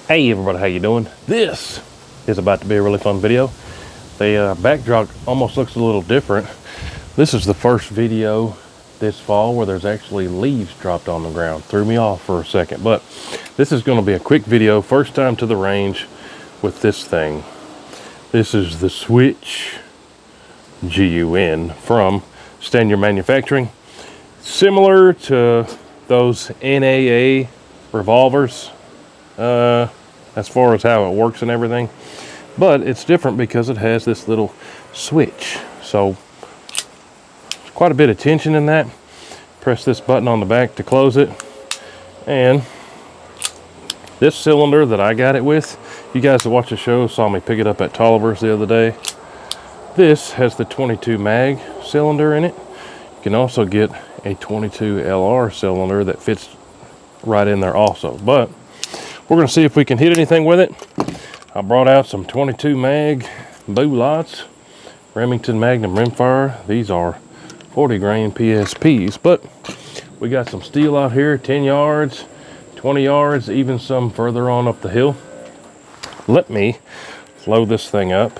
Hey everybody, how you doing? This is about to be a really fun video. The backdrop almost looks a little different. This is the first video this fall where there's actually leaves dropped on the ground. Threw me off for a second, but this is going to be a quick video. First time to the range with this thing. This is the Switch GUN from Standard Manufacturing. Similar to those NAA revolvers. As far as how it works and everything, but it's different because it has this little switch, so there's quite a bit of tension in that. Press this button on the back to close it, and this cylinder that I got it with, you guys that watch the show saw me pick it up at Tolliver's the other day. This has the 22 mag cylinder in it. You can also get a 22 LR cylinder that fits right in there also, but we're going to see if we can hit anything with it. I brought out some 22 mag boo lots, Remington Magnum rimfire. These are 40 grain PSPs, but we got some steel out here, 10 yards, 20 yards, even some further on up the hill. Let me load this thing up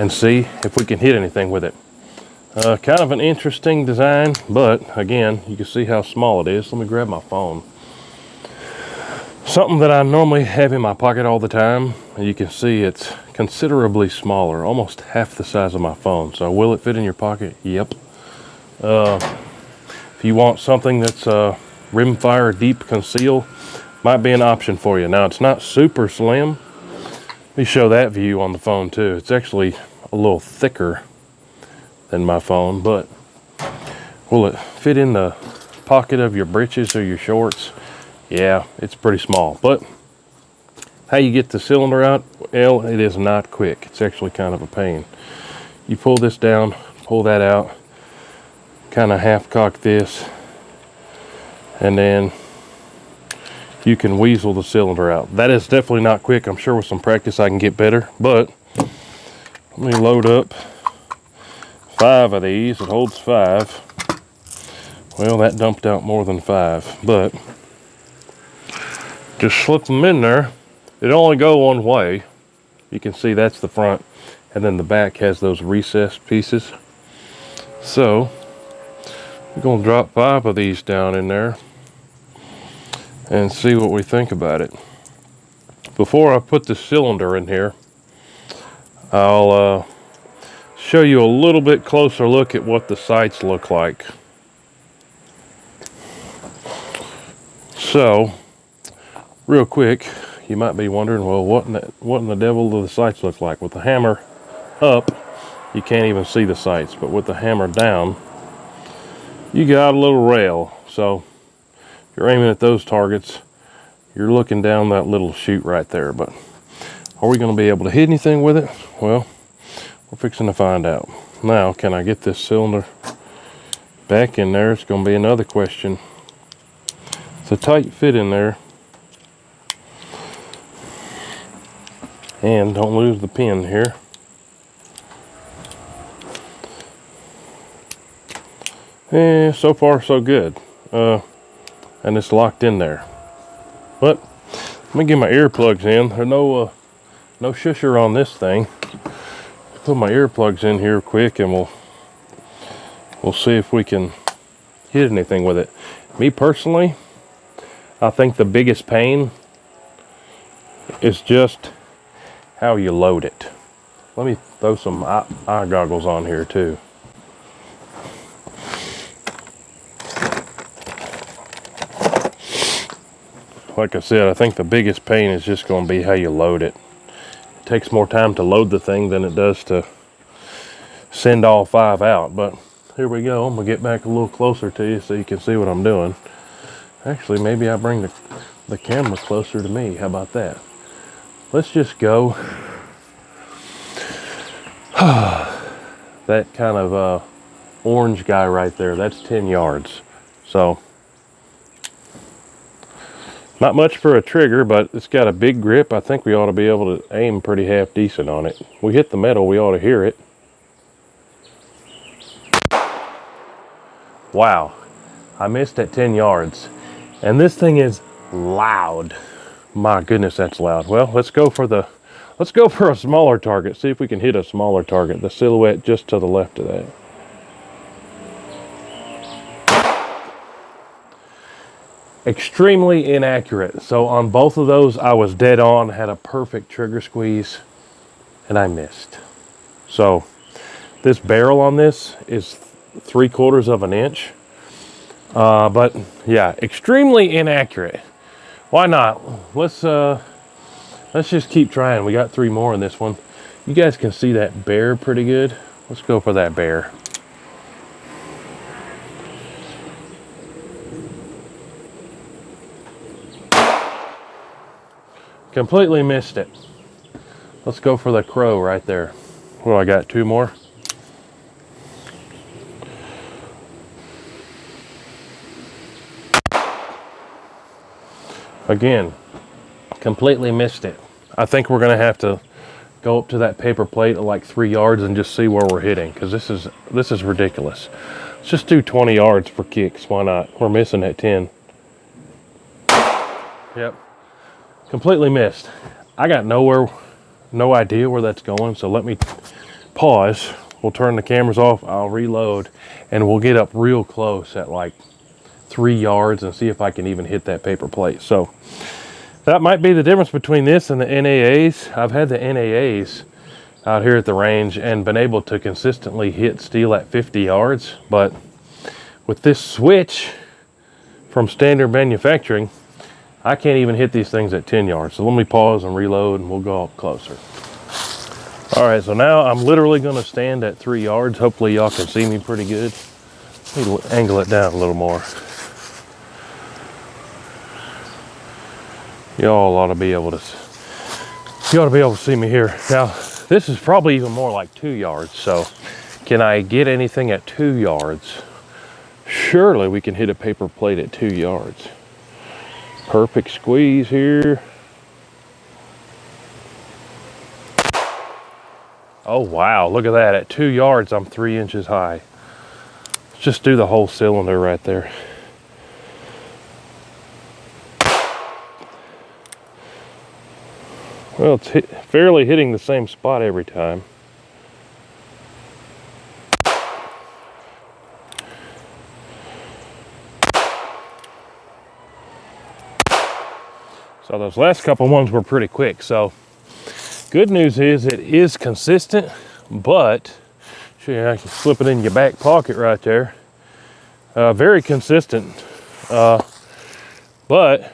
and see if we can hit anything with it. Kind of an interesting design, but again, you can see how small it is. Let me grab my phone. Something that I normally have in my pocket all the time, and you can see it's considerably smaller, almost half the size of my phone. So will it fit in your pocket? Yep. If you want something that's rimfire deep conceal, might be an option for you. Now it's not super slim. Let me show that view on the phone too. It's actually a little thicker than my phone, but will it fit in the pocket of your breeches or your shorts? Yeah, it's pretty small, but how you get the cylinder out, well, it is not quick. It's actually kind of a pain. You pull this down, pull that out, kind of half cock this, and then you can weasel the cylinder out. That is definitely not quick. I'm sure with some practice I can get better, but let me load up 5 of these. It holds 5. Well, that dumped out more than 5, but just slip them in there. It only go one way. You can see that's the front, and then the back has those recessed pieces. So we're going to drop 5 of these down in there and see what we think about it. Before I put the cylinder in here, I'll show you a little bit closer look at what the sights look like. So real quick, you might be wondering, well, what in the devil do the sights look like? With the hammer up, you can't even see the sights, but with the hammer down, you got a little rail. So if you're aiming at those targets, you're looking down that little chute right there. But are we going to be able to hit anything with it? Well, we're fixing to find out. Now, can I get this cylinder back in there? It's going to be another question. It's a tight fit in there. And don't lose the pin here. So far so good. And it's locked in there. But let me get my earplugs in. There's no shusher on this thing. Put my earplugs in here quick, and we'll see if we can hit anything with it. Me personally, I think the biggest pain is just how you load it. Let me throw some eye goggles on here too. Like I said, I think the biggest pain is just going to be how you load it. It takes more time to load the thing than it does to send all 5 out. But here we go. I'm going to get back a little closer to you so you can see what I'm doing. Actually, maybe I bring the camera closer to me. How about that? Let's just go. That kind of orange guy right there, that's 10 yards. So not much for a trigger, but it's got a big grip. I think we ought to be able to aim pretty half decent on it. We hit the metal, we ought to hear it. Wow, I missed at 10 yards. And this thing is loud. My goodness, that's loud. Well, let's go for a smaller target. See if we can hit a smaller target. The silhouette just to the left of that. Extremely inaccurate. So on both of those, I was dead on, had a perfect trigger squeeze, and I missed. So this barrel on this is 3/4 of an inch. But yeah, extremely inaccurate. Why not? Let's just keep trying. We got 3 more in this one. You guys can see that bear pretty good. Let's go for that bear. Completely missed it. Let's go for the crow right there. Well, I got 2 more. Again, completely missed it. I think we're gonna have to go up to that paper plate at like 3 yards and just see where we're hitting, because this is ridiculous. Let's just do 20 yards for kicks. Why not? We're missing at 10. Yep, completely missed. I got no idea where that's going, so let me pause. We'll turn the cameras off, I'll reload, and we'll get up real close at like 3 yards and see if I can even hit that paper plate. So that might be the difference between this and the NAAs. I've had the NAAs out here at the range and been able to consistently hit steel at 50 yards, but with this switch from standard manufacturing, I can't even hit these things at 10 yards. So let me pause and reload and we'll go up closer. All right, so now I'm literally gonna stand at 3 yards. Hopefully y'all can see me pretty good. Need to angle it down a little more. Y'all ought to be able to see me here. Now, this is probably even more like 2 yards. So can I get anything at 2 yards? Surely we can hit a paper plate at 2 yards. Perfect squeeze here. Oh wow, look at that. At 2 yards, I'm 3 inches high. Let's just do the whole cylinder right there. Well, it's fairly hitting the same spot every time. So those last couple ones were pretty quick. So good news is it is consistent, but I can slip it in your back pocket right there. Very consistent, but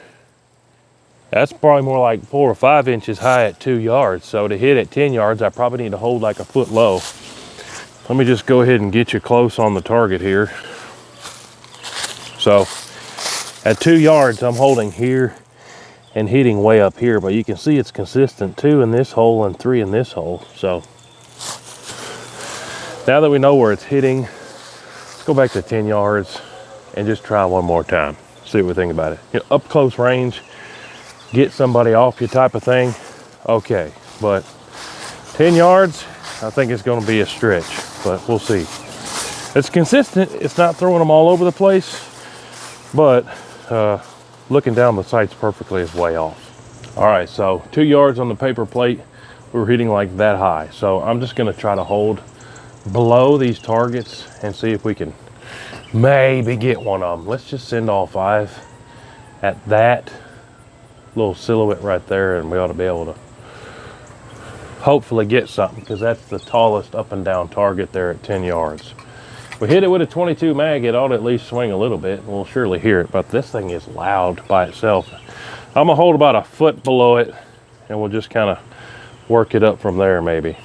that's probably more like 4 or 5 inches high at 2 yards. So to hit at 10 yards, I probably need to hold like a foot low. Let me just go ahead and get you close on the target here. So at 2 yards, I'm holding here and hitting way up here, but you can see it's consistent 2 in this hole and 3 in this hole. So now that we know where it's hitting, let's go back to 10 yards and just try one more time. See what we think about it. You know, up close range, get somebody off you type of thing. Okay, but 10 yards, I think it's gonna be a stretch, but we'll see. It's consistent, it's not throwing them all over the place, but looking down the sights perfectly is way off. All right, so 2 yards on the paper plate, we were hitting like that high. So I'm just gonna try to hold below these targets and see if we can maybe get one of them. Let's just send all 5 at that little silhouette right there, and we ought to be able to hopefully get something, because that's the tallest up and down target there at 10 yards. If we hit it with a 22 mag, it ought to at least swing a little bit, and we'll surely hear it, but this thing is loud by itself. I'm gonna hold about a foot below it, and we'll just kind of work it up from there maybe.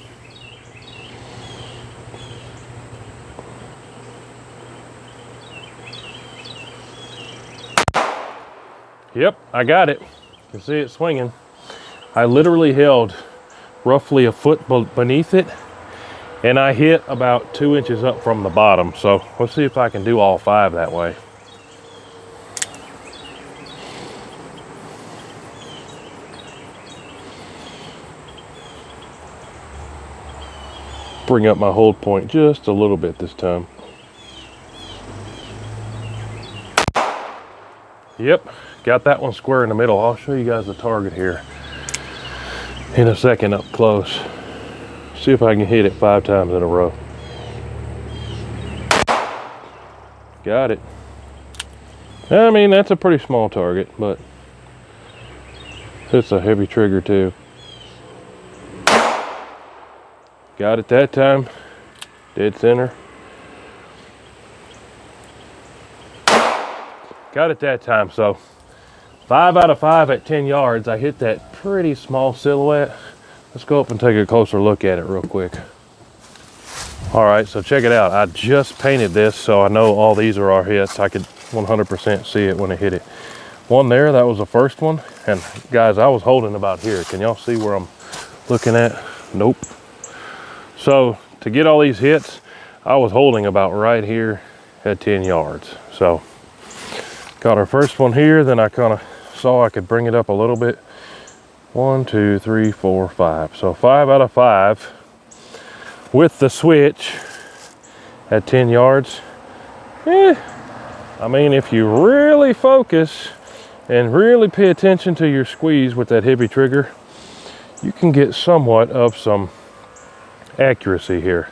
Yep, I got it. You can see it swinging. I literally held roughly a foot beneath it, and I hit about 2 inches up from the bottom. So let's see if I can do all 5 that way. Bring up my hold point just a little bit this time. Yep, got that one square in the middle. I'll show you guys the target here in a second up close. See if I can hit it 5 times in a row. Got it. I mean, that's a pretty small target, but it's a heavy trigger too. Got it that time. Dead center. Got it that time. So 5 out of 5 at 10 yards. I hit that pretty small silhouette. Let's go up and take a closer look at it real quick. All right, so check it out. I just painted this, so I know all these are our hits. I could 100% see it when I hit it. One there, that was the first one. And guys, I was holding about here. Can y'all see where I'm looking at? Nope. So to get all these hits, I was holding about right here at 10 yards. So got our first one here, then I kind of saw I could bring it up a little bit. 1, 2, 3, 4, 5. So 5 out of 5 with the switch at 10 yards. I mean, if you really focus and really pay attention to your squeeze with that heavy trigger, you can get somewhat of some accuracy here.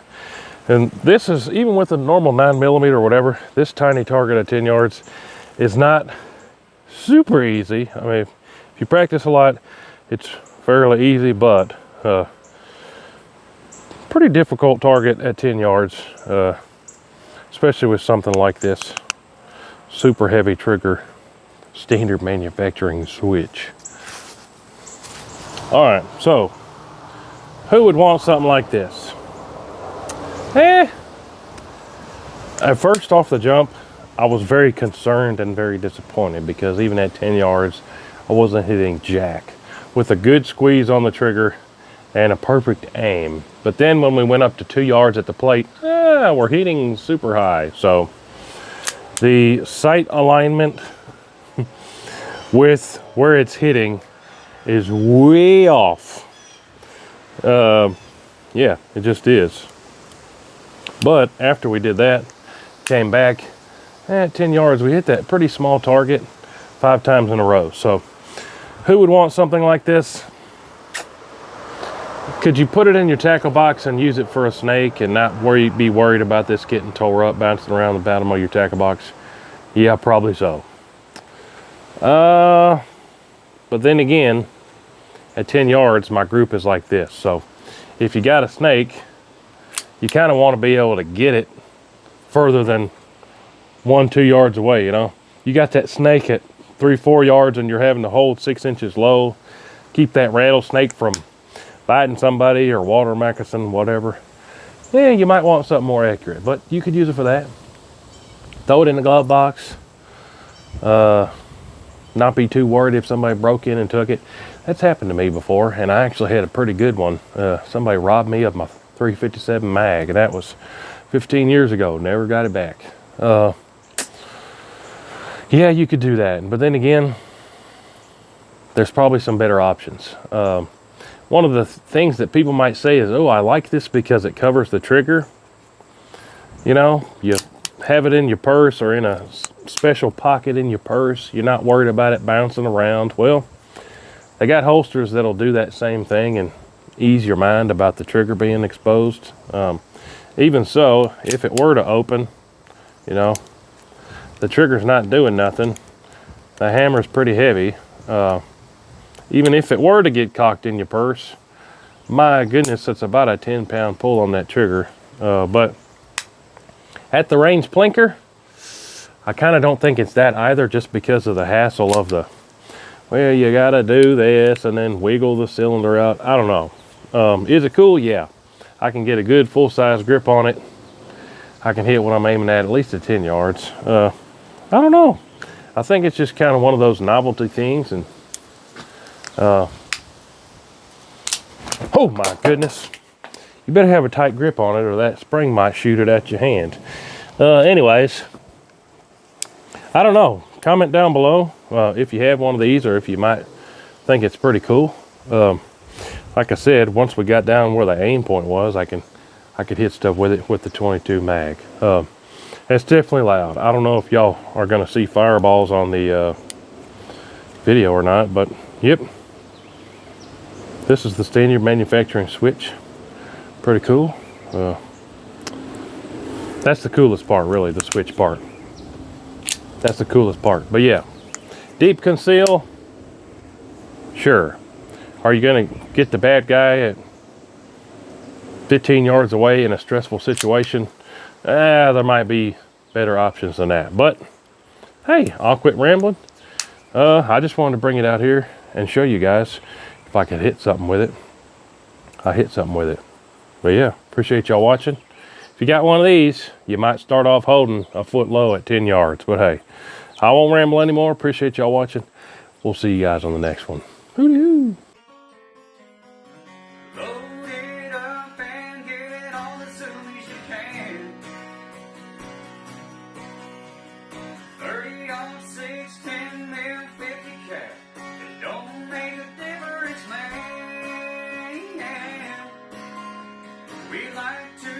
And this is, even with a normal 9mm or whatever, this tiny target at 10 yards is not super easy. I mean, if you practice a lot, it's fairly easy, but pretty difficult target at 10 yards, especially with something like this super heavy trigger standard manufacturing switch. All right, so who would want something like this? At first off the jump, I was very concerned and very disappointed because even at 10 yards, I wasn't hitting jack with a good squeeze on the trigger and a perfect aim. But then when we went up to 2 yards at the plate, we're hitting super high. So the sight alignment with where it's hitting is way off. Yeah, it just is. But after we did that, came back at 10 yards, we hit that pretty small target 5 times in a row. So who would want something like this? Could you put it in your tackle box and use it for a snake and not be worried about this getting tore up, bouncing around the bottom of your tackle box? Yeah, probably so. But then again, at 10 yards, my group is like this. So if you got a snake, you kind of want to be able to get it further than 1, 2 yards away, you know? You got that snake at 3, 4 yards and you're having to hold 6 inches low, keep that rattlesnake from biting somebody or water moccasin, whatever. Yeah, you might want something more accurate, but you could use it for that. Throw it in the glove box. Not be too worried if somebody broke in and took it. That's happened to me before, and I actually had a pretty good one. Somebody robbed me of my .357 mag, and that was 15 years ago. Never got it back. Yeah, you could do that, but then again, there's probably some better options. One of the things that people might say is, oh, I like this because it covers the trigger. You know, you have it in your purse or in a special pocket in your purse. You're not worried about it bouncing around. Well, they got holsters that'll do that same thing and ease your mind about the trigger being exposed. Even so, if it were to open, you know, the trigger's not doing nothing. The hammer's pretty heavy. Even if it were to get cocked in your purse, my goodness, it's about a 10-pound pull on that trigger. But at the range plinker, I kind of don't think it's that either, just because of the hassle of the, well, you gotta do this and then wiggle the cylinder out. I don't know. Is it cool? Yeah. I can get a good full-size grip on it. I can hit what I'm aiming at least at 10 yards. I don't know. I think it's just kind of one of those novelty things. And oh my goodness. You better have a tight grip on it or that spring might shoot it at your hand. Anyways, I don't know. Comment down below if you have one of these or if you might think it's pretty cool. Like I said, once we got down where the aim point was, I could hit stuff with it with the 22 mag. It's definitely loud. I don't know if y'all are going to see fireballs on the video or not, but yep. This is the standard manufacturing switch. Pretty cool. That's the coolest part, really, the switch part. That's the coolest part. But yeah, deep conceal, sure. Are you gonna get the bad guy at 15 yards away in a stressful situation? There might be better options than that. But hey, I'll quit rambling. I just wanted to bring it out here and show you guys if I could hit something with it. I hit something with it. But yeah, appreciate y'all watching. If you got one of these, you might start off holding a foot low at 10 yards. But hey, I won't ramble anymore. Appreciate y'all watching. We'll see you guys on the next one. Hoo-doo. Load it up and get it on as soon as you can. 30-06, 10 mil, 50 cap. It don't make a difference, man. We like to